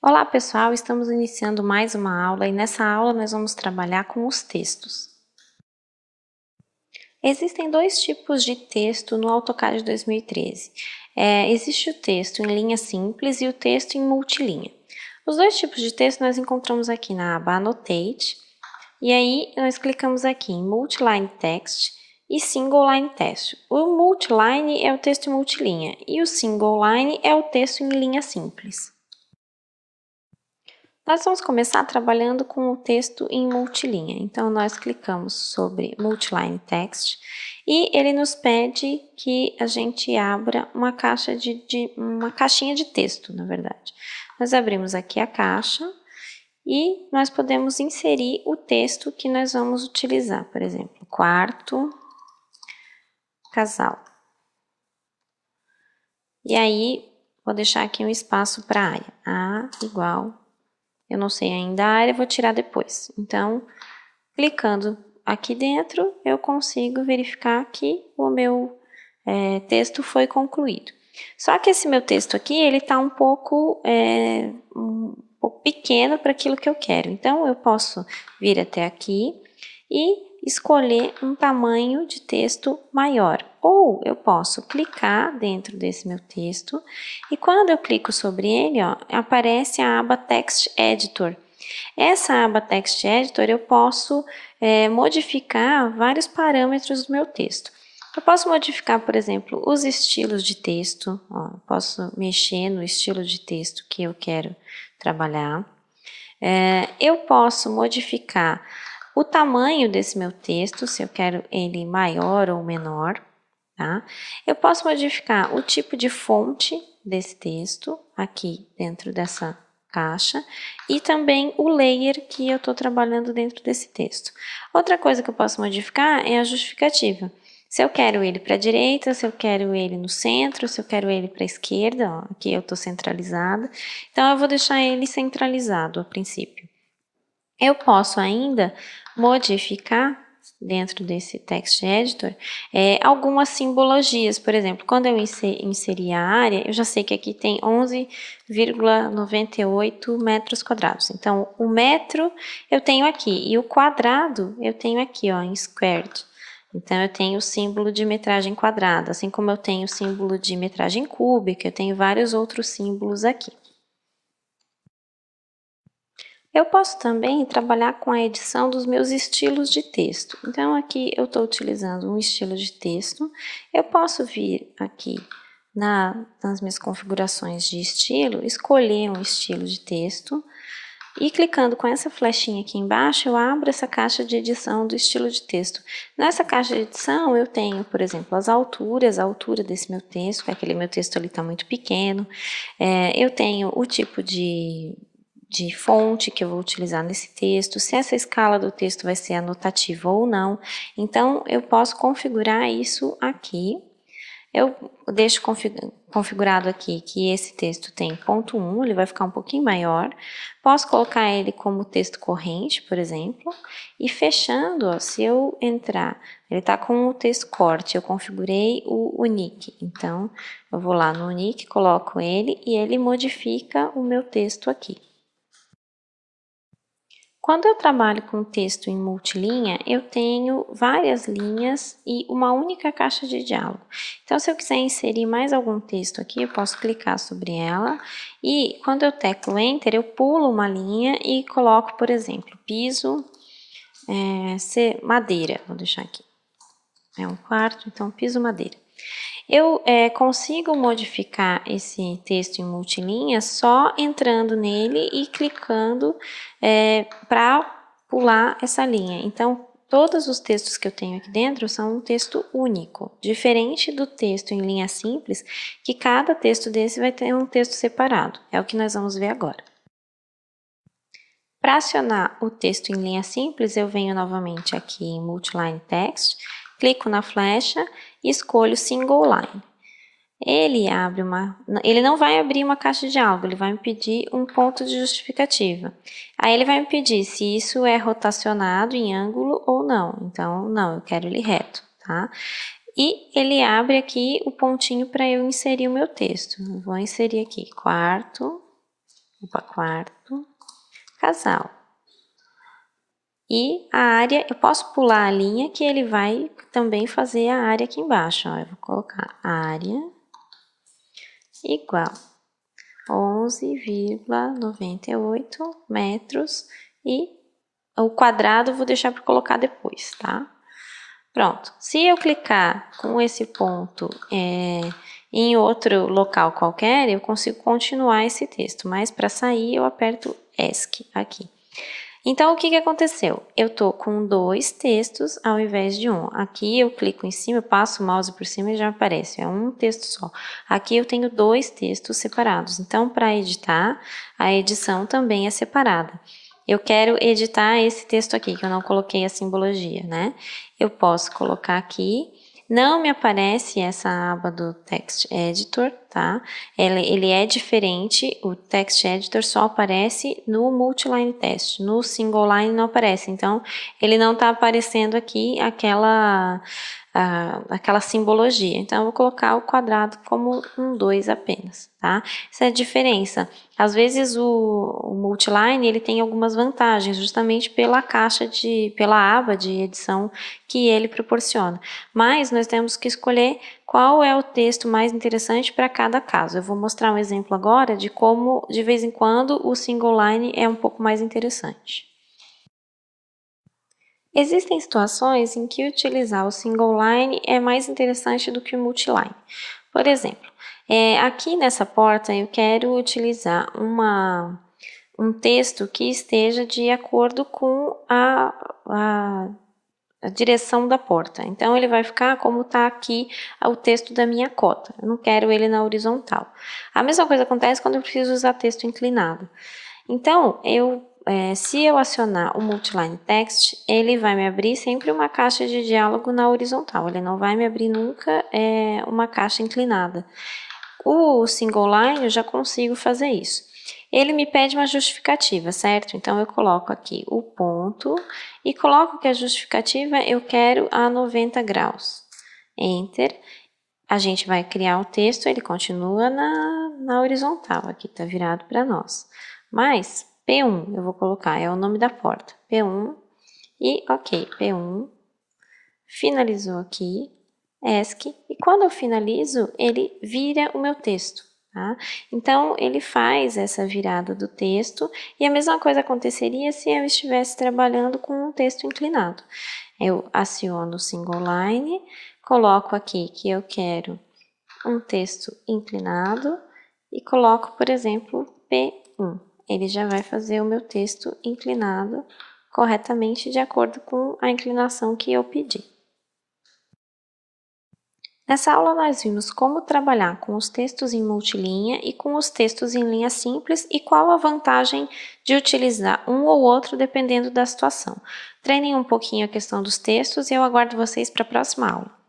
Olá pessoal, estamos iniciando mais uma aula e nessa aula nós vamos trabalhar com os textos. Existem dois tipos de texto no AutoCAD 2013. Existe o texto em linha simples e o texto em multilinha. Os dois tipos de texto nós encontramos aqui na aba Annotate, e aí nós clicamos aqui em Multiline Text e Single Line Text. O Multiline é o texto em multilinha e o Single Line é o texto em linha simples. Nós vamos começar trabalhando com o texto em multilinha. Então, nós clicamos sobre Multiline Text e ele nos pede que a gente abra uma caixinha de texto, na verdade. Nós abrimos aqui a caixa e nós podemos inserir o texto que nós vamos utilizar. Por exemplo, quarto, casal. E aí, vou deixar aqui um espaço para a área. A igual... Eu não sei ainda a área, vou tirar depois. Então, clicando aqui dentro, eu consigo verificar que o meu texto foi concluído. Só que esse meu texto aqui, ele está um pouco pequeno para aquilo que eu quero. Então, eu posso vir até aqui e escolher um tamanho de texto maior. Ou eu posso clicar dentro desse meu texto e quando eu clico sobre ele, ó, aparece a aba Text Editor. Essa aba Text Editor eu posso modificar vários parâmetros do meu texto. Eu posso modificar, por exemplo, os estilos de texto. Ó, posso mexer no estilo de texto que eu quero trabalhar. Eu posso modificar o tamanho desse meu texto, se eu quero ele maior ou menor, tá? Eu posso modificar o tipo de fonte desse texto aqui dentro dessa caixa e também o layer que eu estou trabalhando dentro desse texto. Outra coisa que eu posso modificar é a justificativa. Se eu quero ele para a direita, se eu quero ele no centro, se eu quero ele para a esquerda, ó, aqui eu estou centralizada, então eu vou deixar ele centralizado a princípio. Eu posso ainda modificar dentro desse Text Editor algumas simbologias. Por exemplo, quando eu inserir a área, eu já sei que aqui tem 11,98 metros quadrados. Então, o metro eu tenho aqui e o quadrado eu tenho aqui, ó, em squared. Então, eu tenho o símbolo de metragem quadrada, assim como eu tenho o símbolo de metragem cúbica, eu tenho vários outros símbolos aqui. Eu posso também trabalhar com a edição dos meus estilos de texto. Então, aqui eu estou utilizando um estilo de texto. Eu posso vir aqui nas minhas configurações de estilo, escolher um estilo de texto e clicando com essa flechinha aqui embaixo, eu abro essa caixa de edição do estilo de texto. Nessa caixa de edição, eu tenho, por exemplo, as alturas, a altura desse meu texto, que aquele meu texto ali está muito pequeno. Eu tenho o tipo de fonte que eu vou utilizar nesse texto, se essa escala do texto vai ser anotativa ou não. Então, eu posso configurar isso aqui. Eu deixo configurado aqui que esse texto tem ponto 1, ele vai ficar um pouquinho maior. Posso colocar ele como texto corrente, por exemplo, e fechando, ó, se eu entrar, ele está com o texto corte, eu configurei o unique. Então, eu vou lá no unique, coloco ele e ele modifica o meu texto aqui. Quando eu trabalho com texto em multilinha, eu tenho várias linhas e uma única caixa de diálogo. Então, se eu quiser inserir mais algum texto aqui, eu posso clicar sobre ela e quando eu teclo Enter, eu pulo uma linha e coloco, por exemplo, piso, madeira. Vou deixar aqui. É um quarto, então piso madeira. Eu consigo modificar esse texto em multilinha só entrando nele e clicando para pular essa linha. Então, todos os textos que eu tenho aqui dentro são um texto único, diferente do texto em linha simples, que cada texto desse vai ter um texto separado. É o que nós vamos ver agora. Para acionar o texto em linha simples, eu venho novamente aqui em Multiline Text, clico na flecha e escolho Single Line. Ele não vai abrir uma caixa de diálogo, ele vai me pedir um ponto de justificativa. Aí ele vai me pedir se isso é rotacionado em ângulo ou não. Então, não, eu quero ele reto, tá? E ele abre aqui o pontinho para eu inserir o meu texto. Eu vou inserir aqui quarto, casal. E a área, eu posso pular a linha que ele vai também fazer a área aqui embaixo. Ó. Eu vou colocar área igual 11,98 metros e o quadrado eu vou deixar para colocar depois, tá? Pronto. Se eu clicar com esse ponto em outro local qualquer, eu consigo continuar esse texto, mas para sair eu aperto ESC aqui. Então, o que aconteceu? Eu tô com 2 textos ao invés de um. Aqui eu clico em cima, eu passo o mouse por cima e já aparece, é um texto só. Aqui eu tenho 2 textos separados. Então, para editar, a edição também é separada. Eu quero editar esse texto aqui, que eu não coloquei a simbologia, né? Eu posso colocar aqui. Não me aparece essa aba do Text Editor, tá? Ele é diferente, o Text Editor só aparece no Multiline Test, no Single Line não aparece, então ele não está aparecendo aqui aquela simbologia. Então, eu vou colocar o quadrado como um 2 apenas, tá? Essa é a diferença. Às vezes, o Multiline, ele tem algumas vantagens, justamente pela pela aba de edição que ele proporciona. Mas, nós temos que escolher qual é o texto mais interessante para cada caso. Eu vou mostrar um exemplo agora de como, de vez em quando, o Single Line é um pouco mais interessante. Existem situações em que utilizar o single line é mais interessante do que o multiline. Por exemplo, aqui nessa porta eu quero utilizar um texto que esteja de acordo com a direção da porta. Então, ele vai ficar como está aqui o texto da minha cota. Eu não quero ele na horizontal. A mesma coisa acontece quando eu preciso usar texto inclinado. Então, se eu acionar o Multiline Text, ele vai me abrir sempre uma caixa de diálogo na horizontal. Ele não vai me abrir nunca uma caixa inclinada. O Single Line eu já consigo fazer isso. Ele me pede uma justificativa, certo? Então, eu coloco aqui o ponto e coloco que a justificativa eu quero a 90 graus. Enter. A gente vai criar o texto, ele continua na horizontal, aqui está virado para nós. Mas P1 eu vou colocar, é o nome da porta, P1 e ok, P1, finalizou aqui, ESC, e quando eu finalizo, ele vira o meu texto. Tá? Então, ele faz essa virada do texto e a mesma coisa aconteceria se eu estivesse trabalhando com um texto inclinado. Eu aciono o Single Line, coloco aqui que eu quero um texto inclinado e coloco, por exemplo, P1. Ele já vai fazer o meu texto inclinado corretamente de acordo com a inclinação que eu pedi. Nessa aula, nós vimos como trabalhar com os textos em multilinha e com os textos em linha simples e qual a vantagem de utilizar um ou outro dependendo da situação. Treinem um pouquinho a questão dos textos e eu aguardo vocês para a próxima aula.